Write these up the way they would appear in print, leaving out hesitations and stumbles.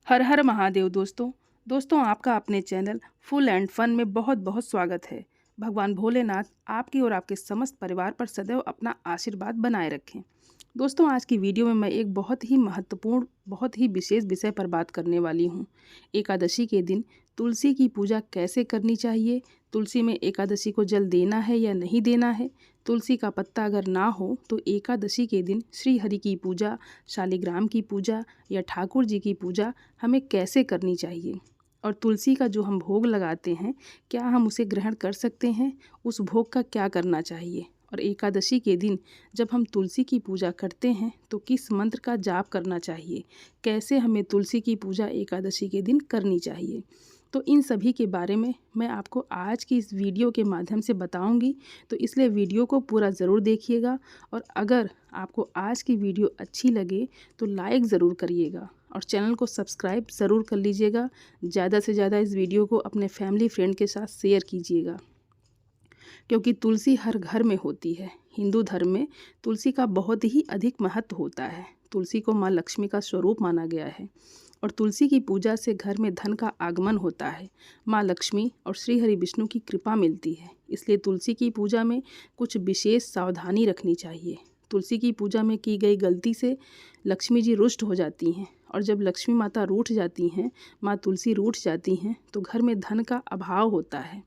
हर हर महादेव दोस्तों आपका अपने चैनल फुल एंड फन में बहुत बहुत स्वागत है। भगवान भोलेनाथ आपकी और आपके समस्त परिवार पर सदैव अपना आशीर्वाद बनाए रखें। दोस्तों आज की वीडियो में मैं एक बहुत ही महत्वपूर्ण बहुत ही विशेष विषय पर बात करने वाली हूँ। एकादशी के दिन तुलसी की पूजा कैसे करनी चाहिए, तुलसी में एकादशी को जल देना है या नहीं देना है, तुलसी का पत्ता अगर ना हो तो एकादशी के दिन श्री हरि की पूजा, शालिग्राम की पूजा या ठाकुर जी की पूजा हमें कैसे करनी चाहिए, और तुलसी का जो हम भोग लगाते हैं क्या हम उसे ग्रहण कर सकते हैं, उस भोग का क्या करना चाहिए, और एकादशी के दिन जब हम तुलसी की पूजा करते हैं तो किस मंत्र का जाप करना चाहिए, कैसे हमें तुलसी की पूजा एकादशी के दिन करनी चाहिए। तो इन सभी के बारे में मैं आपको आज की इस वीडियो के माध्यम से बताऊंगी, तो इसलिए वीडियो को पूरा ज़रूर देखिएगा। और अगर आपको आज की वीडियो अच्छी लगे तो लाइक ज़रूर करिएगा और चैनल को सब्सक्राइब ज़रूर कर लीजिएगा। ज़्यादा से ज़्यादा इस वीडियो को अपने फैमिली फ्रेंड के साथ शेयर कीजिएगा, क्योंकि तुलसी हर घर में होती है। हिंदू धर्म में तुलसी का बहुत ही अधिक महत्व होता है। तुलसी को माँ लक्ष्मी का स्वरूप माना गया है और तुलसी की पूजा से घर में धन का आगमन होता है, माँ लक्ष्मी और श्री हरि विष्णु की कृपा मिलती है। इसलिए तुलसी की पूजा में कुछ विशेष सावधानी रखनी चाहिए। तुलसी की पूजा में की गई गलती से लक्ष्मी जी रुष्ट हो जाती हैं, और जब लक्ष्मी माता रूठ जाती हैं, माँ तुलसी रूठ जाती हैं, तो घर में धन का अभाव होता है,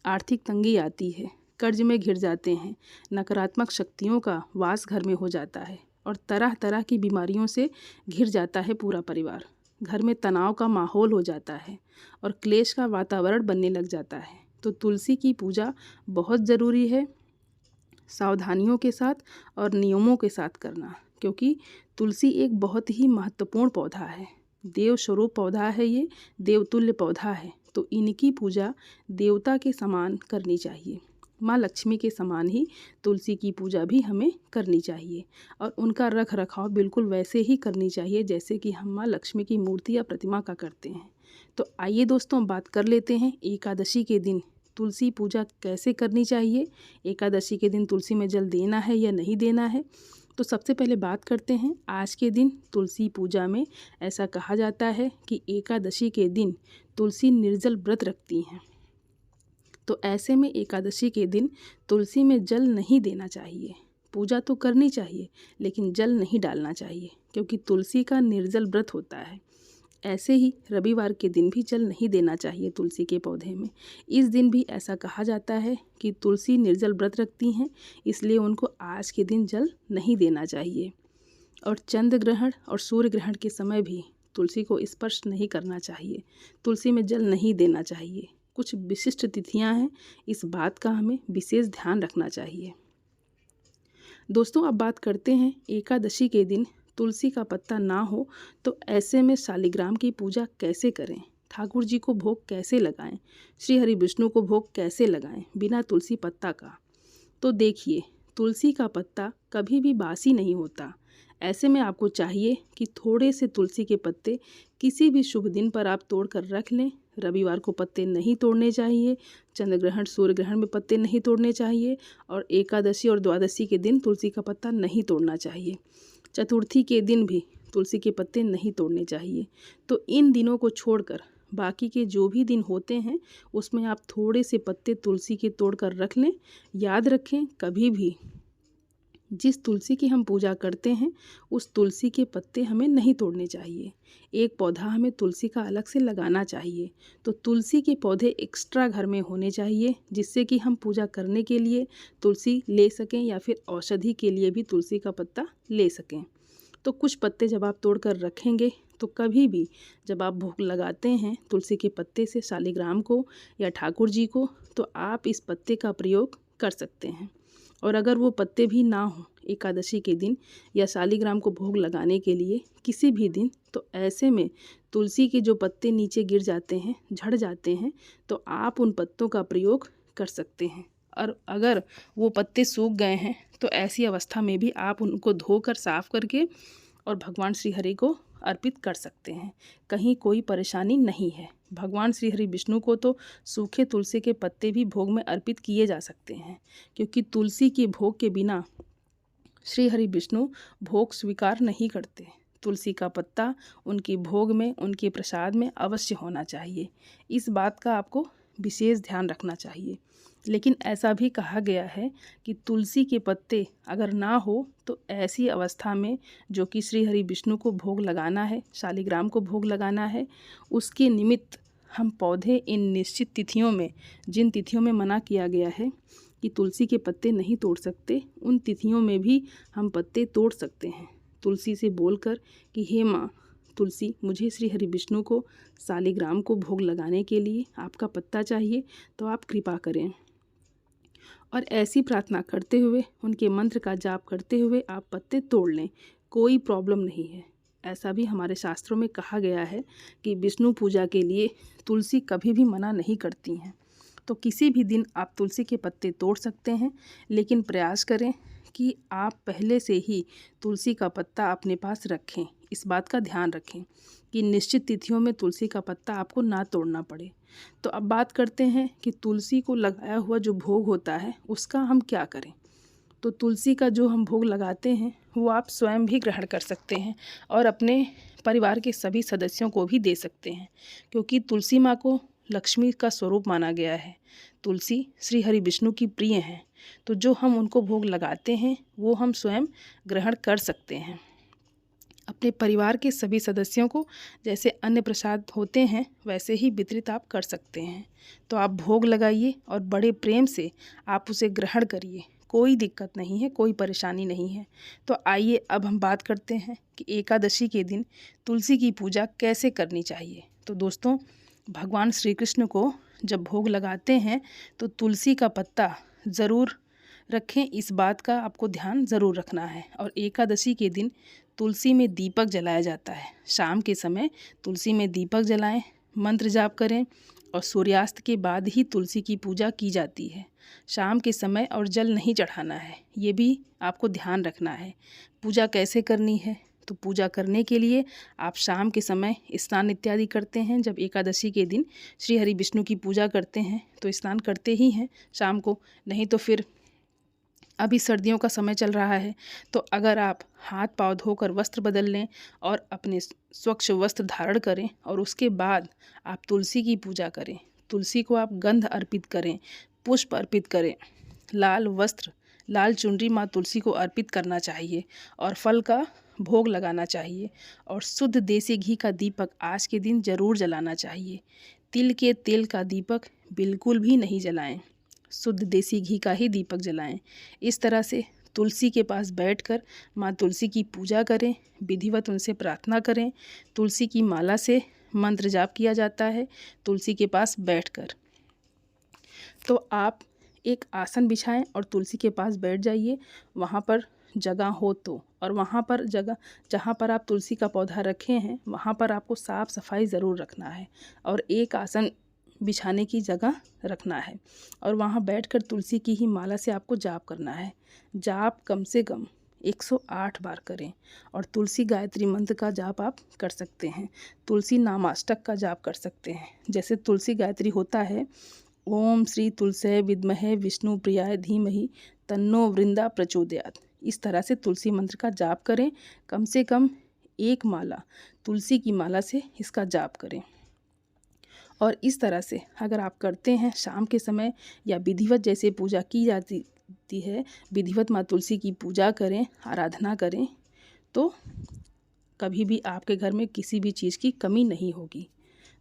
आर्थिक तंगी आती है, कर्ज में घिर जाते हैं, नकारात्मक शक्तियों का वास घर में हो जाता है और तरह तरह की बीमारियों से घिर जाता है पूरा परिवार। घर में तनाव का माहौल हो जाता है और क्लेश का वातावरण बनने लग जाता है। तो तुलसी की पूजा बहुत ज़रूरी है, सावधानियों के साथ और नियमों के साथ करना, क्योंकि तुलसी एक बहुत ही महत्वपूर्ण पौधा है। देव स्वरूप पौधा है, ये देवतुल्य पौधा है। तो इनकी पूजा देवता के समान करनी चाहिए। माँ लक्ष्मी के समान ही तुलसी की पूजा भी हमें करनी चाहिए और उनका रख रखाव बिल्कुल वैसे ही करनी चाहिए जैसे कि हम माँ लक्ष्मी की मूर्ति या प्रतिमा का करते हैं। तो आइए दोस्तों बात कर लेते हैं एकादशी के दिन तुलसी पूजा कैसे करनी चाहिए, एकादशी के दिन तुलसी में जल देना है या नहीं देना है। तो सबसे पहले बात करते हैं आज के दिन तुलसी पूजा में। ऐसा कहा जाता है कि एकादशी के दिन तुलसी निर्जल व्रत रखती हैं। तो ऐसे में एकादशी के दिन तुलसी में जल नहीं देना चाहिए। पूजा तो करनी चाहिए लेकिन जल नहीं डालना चाहिए, क्योंकि तुलसी का निर्जल व्रत होता है। ऐसे ही रविवार के दिन भी जल नहीं देना चाहिए तुलसी के पौधे में। इस दिन भी ऐसा कहा जाता है कि तुलसी निर्जल व्रत रखती हैं, इसलिए उनको आज के दिन जल नहीं देना चाहिए। और चंद्र ग्रहण और सूर्य ग्रहण के समय भी तुलसी को स्पर्श नहीं करना चाहिए, तुलसी में जल नहीं देना चाहिए। कुछ विशिष्ट तिथियां हैं, इस बात का हमें विशेष ध्यान रखना चाहिए। दोस्तों अब बात करते हैं एकादशी के दिन तुलसी का पत्ता ना हो तो ऐसे में शालिग्राम की पूजा कैसे करें, ठाकुर जी को भोग कैसे लगाएं, श्री हरि विष्णु को भोग कैसे लगाएं बिना तुलसी पत्ता का। तो देखिए, तुलसी का पत्ता कभी भी बासी नहीं होता। ऐसे में आपको चाहिए कि थोड़े से तुलसी के पत्ते किसी भी शुभ दिन पर आप तोड़ कर रख लें। रविवार को पत्ते नहीं तोड़ने चाहिए, चंद्र ग्रहण सूर्य ग्रहण में पत्ते नहीं तोड़ने चाहिए, और एकादशी और द्वादशी के दिन तुलसी का पत्ता नहीं तोड़ना चाहिए। चतुर्थी के दिन भी तुलसी के पत्ते नहीं तोड़ने चाहिए। तो इन दिनों को छोड़कर बाकी के जो भी दिन होते हैं उसमें आप थोड़े से पत्ते तुलसी के तोड़ कर रख लें। याद रखें, कभी भी जिस तुलसी की हम पूजा करते हैं उस तुलसी के पत्ते हमें नहीं तोड़ने चाहिए। एक पौधा हमें तुलसी का अलग से लगाना चाहिए। तो तुलसी के पौधे एक्स्ट्रा घर में होने चाहिए, जिससे कि हम पूजा करने के लिए तुलसी ले सकें या फिर औषधि के लिए भी तुलसी का पत्ता ले सकें। तो कुछ पत्ते जब आप तोड़ कर रखेंगे तो कभी भी जब आप भोग लगाते हैं तुलसी के पत्ते से शालिग्राम को या ठाकुर जी को, तो आप इस पत्ते का प्रयोग कर सकते हैं। और अगर वो पत्ते भी ना हो एकादशी के दिन या शालिग्राम को भोग लगाने के लिए किसी भी दिन, तो ऐसे में तुलसी के जो पत्ते नीचे गिर जाते हैं, झड़ जाते हैं, तो आप उन पत्तों का प्रयोग कर सकते हैं। और अगर वो पत्ते सूख गए हैं तो ऐसी अवस्था में भी आप उनको धोकर साफ करके और भगवान श्री हरि को अर्पित कर सकते हैं। कहीं कोई परेशानी नहीं है। भगवान श्री हरि विष्णु को तो सूखे तुलसी के पत्ते भी भोग में अर्पित किए जा सकते हैं, क्योंकि तुलसी के भोग के बिना श्री हरि विष्णु भोग स्वीकार नहीं करते। तुलसी का पत्ता उनके भोग में, उनके प्रसाद में अवश्य होना चाहिए। इस बात का आपको विशेष ध्यान रखना चाहिए। लेकिन ऐसा भी कहा गया है कि तुलसी के पत्ते अगर ना हो तो ऐसी अवस्था में जो कि श्री हरि विष्णु को भोग लगाना है, शालिग्राम को भोग लगाना है, उसके निमित्त हम पौधे इन निश्चित तिथियों में, जिन तिथियों में मना किया गया है कि तुलसी के पत्ते नहीं तोड़ सकते, उन तिथियों में भी हम पत्ते तोड़ सकते हैं। तुलसी से बोलकर कि हे माँ तुलसी, मुझे श्री हरि विष्णु को शालिग्राम को भोग लगाने के लिए आपका पत्ता चाहिए, तो आप कृपा करें। और ऐसी प्रार्थना करते हुए, उनके मंत्र का जाप करते हुए आप पत्ते तोड़ लें, कोई प्रॉब्लम नहीं है। ऐसा भी हमारे शास्त्रों में कहा गया है कि विष्णु पूजा के लिए तुलसी कभी भी मना नहीं करती हैं। तो किसी भी दिन आप तुलसी के पत्ते तोड़ सकते हैं, लेकिन प्रयास करें कि आप पहले से ही तुलसी का पत्ता अपने पास रखें। इस बात का ध्यान रखें कि निश्चित तिथियों में तुलसी का पत्ता आपको ना तोड़ना पड़े। तो अब बात करते हैं कि तुलसी को लगाया हुआ जो भोग होता है उसका हम क्या करें। तो तुलसी का जो हम भोग लगाते हैं वो आप स्वयं भी ग्रहण कर सकते हैं और अपने परिवार के सभी सदस्यों को भी दे सकते हैं, क्योंकि तुलसी माँ को लक्ष्मी का स्वरूप माना गया है। तुलसी श्री हरि विष्णु की प्रिय हैं, तो जो हम उनको भोग लगाते हैं वो हम स्वयं ग्रहण कर सकते हैं। अपने परिवार के सभी सदस्यों को जैसे अन्न प्रसाद होते हैं वैसे ही वितरित आप कर सकते हैं। तो आप भोग लगाइए और बड़े प्रेम से आप उसे ग्रहण करिए, कोई दिक्कत नहीं है, कोई परेशानी नहीं है। तो आइए अब हम बात करते हैं कि एकादशी के दिन तुलसी की पूजा कैसे करनी चाहिए। तो दोस्तों, भगवान श्री कृष्ण को जब भोग लगाते हैं तो तुलसी का पत्ता ज़रूर रखें, इस बात का आपको ध्यान ज़रूर रखना है। और एकादशी के दिन तुलसी में दीपक जलाया जाता है। शाम के समय तुलसी में दीपक जलाएं, मंत्र जाप करें और सूर्यास्त के बाद ही तुलसी की पूजा की जाती है। शाम के समय और जल नहीं चढ़ाना है, ये भी आपको ध्यान रखना है। पूजा कैसे करनी है, तो पूजा करने के लिए आप शाम के समय स्नान इत्यादि करते हैं। जब एकादशी के दिन श्री हरि विष्णु की पूजा करते हैं तो स्नान करते ही हैं शाम को, नहीं तो फिर अभी सर्दियों का समय चल रहा है तो अगर आप हाथ पाँव धोकर वस्त्र बदल लें और अपने स्वच्छ वस्त्र धारण करें और उसके बाद आप तुलसी की पूजा करें, तुलसी को आप गंध अर्पित करें, पुष्प अर्पित करें, लाल वस्त्र, लाल चुनरी माँ तुलसी को अर्पित करना चाहिए और फल का भोग लगाना चाहिए और शुद्ध देसी घी का दीपक आज के दिन ज़रूर जलाना चाहिए। तिल के तेल का दीपक बिल्कुल भी नहीं जलाएं, शुद्ध देसी घी का ही दीपक जलाएं। इस तरह से तुलसी के पास बैठकर माँ तुलसी की पूजा करें, विधिवत उनसे प्रार्थना करें। तुलसी की माला से मंत्र जाप किया जाता है तुलसी के पास बैठकर। तो आप एक आसन बिछाएं और तुलसी के पास बैठ जाइए, वहाँ पर जगह हो तो, और वहाँ पर जगह जहाँ पर आप तुलसी का पौधा रखे हैं वहाँ पर आपको साफ़ सफाई ज़रूर रखना है और एक आसन बिछाने की जगह रखना है और वहाँ बैठकर तुलसी की ही माला से आपको जाप करना है। जाप कम से कम 108 बार करें और तुलसी गायत्री मंत्र का जाप आप कर सकते हैं, तुलसी नामाष्टक का जाप कर सकते हैं। जैसे तुलसी गायत्री होता है, ओम श्री तुलसे विद्महे विष्णु प्रियाय धीमहि तन्नो वृंदा प्रचोदयात्, इस तरह से तुलसी मंत्र का जाप करें। कम से कम एक माला तुलसी की माला से इसका जाप करें और इस तरह से अगर आप करते हैं शाम के समय या विधिवत जैसे पूजा की जाती है, विधिवत माँ तुलसी की पूजा करें, आराधना करें, तो कभी भी आपके घर में किसी भी चीज़ की कमी नहीं होगी।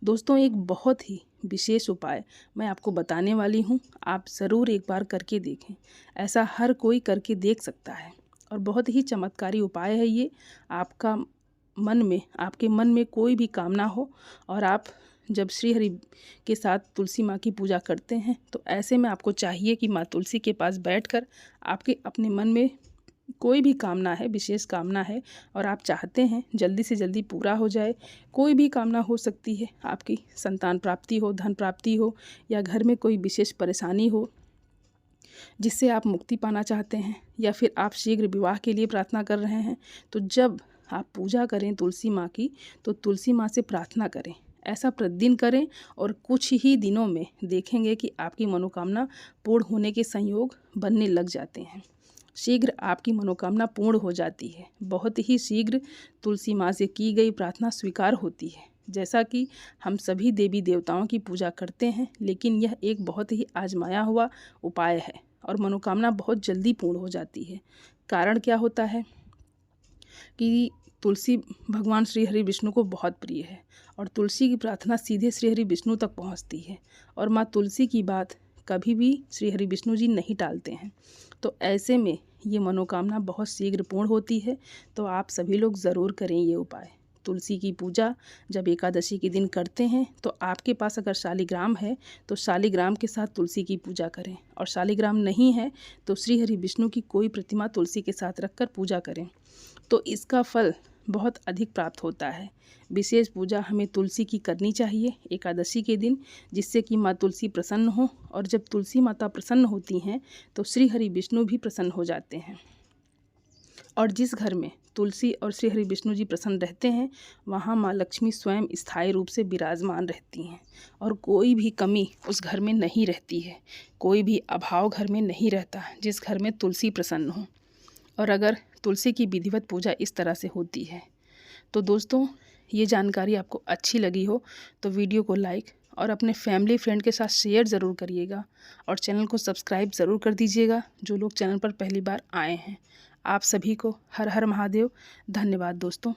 दोस्तों, एक बहुत ही विशेष उपाय मैं आपको बताने वाली हूँ, आप ज़रूर एक बार करके देखें। ऐसा हर कोई करके देख सकता है और बहुत ही चमत्कारी उपाय है ये। आपके मन में कोई भी कामना हो और आप जब श्री हरि के साथ तुलसी माँ की पूजा करते हैं तो ऐसे में आपको चाहिए कि माँ तुलसी के पास बैठकर आपके अपने मन में कोई भी कामना है, विशेष कामना है और आप चाहते हैं जल्दी से जल्दी पूरा हो जाए, कोई भी कामना हो सकती है, आपकी संतान प्राप्ति हो, धन प्राप्ति हो या घर में कोई विशेष परेशानी हो जिससे आप मुक्ति पाना चाहते हैं या फिर आप शीघ्र विवाह के लिए प्रार्थना कर रहे हैं, तो जब आप पूजा करें तुलसी माँ की तो तुलसी माँ से प्रार्थना करें। ऐसा प्रतिदिन करें और कुछ ही दिनों में देखेंगे कि आपकी मनोकामना पूर्ण होने के संयोग बनने लग जाते हैं। शीघ्र आपकी मनोकामना पूर्ण हो जाती है। बहुत ही शीघ्र तुलसी माँ से की गई प्रार्थना स्वीकार होती है। जैसा कि हम सभी देवी देवताओं की पूजा करते हैं, लेकिन यह एक बहुत ही आजमाया हुआ उपाय है और मनोकामना बहुत जल्दी पूर्ण हो जाती है। कारण क्या होता है कि तुलसी भगवान श्री हरि विष्णु को बहुत प्रिय है और तुलसी की प्रार्थना सीधे श्री हरि विष्णु तक पहुंचती है और माँ तुलसी की बात कभी भी श्री हरि विष्णु जी नहीं टालते हैं। तो ऐसे में ये मनोकामना बहुत शीघ्र पूर्ण होती है। तो आप सभी लोग ज़रूर करें ये उपाय। तुलसी की पूजा जब एकादशी के दिन करते हैं तो आपके पास अगर शालिग्राम है तो शालिग्राम के साथ तुलसी की पूजा करें, और शालिग्राम नहीं है तो श्री हरि विष्णु की कोई प्रतिमा तुलसी के साथ रखकर पूजा करें, तो इसका फल बहुत अधिक प्राप्त होता है। विशेष पूजा हमें तुलसी की करनी चाहिए एकादशी के दिन, जिससे कि माँ तुलसी प्रसन्न हो, और जब तुलसी माता प्रसन्न होती हैं तो श्री हरि विष्णु भी प्रसन्न हो जाते हैं। और जिस घर में तुलसी और श्री हरि विष्णु जी प्रसन्न रहते हैं वहाँ माँ लक्ष्मी स्वयं स्थायी रूप से विराजमान रहती हैं और कोई भी कमी उस घर में नहीं रहती है, कोई भी अभाव घर में नहीं रहता जिस घर में तुलसी प्रसन्न हो। और अगर तुलसी की विधिवत पूजा इस तरह से होती है तो दोस्तों, ये जानकारी आपको अच्छी लगी हो तो वीडियो को लाइक और अपने फैमिली फ्रेंड के साथ शेयर ज़रूर करिएगा और चैनल को सब्सक्राइब ज़रूर कर दीजिएगा जो लोग चैनल पर पहली बार आए हैं। आप सभी को हर हर महादेव। धन्यवाद दोस्तों।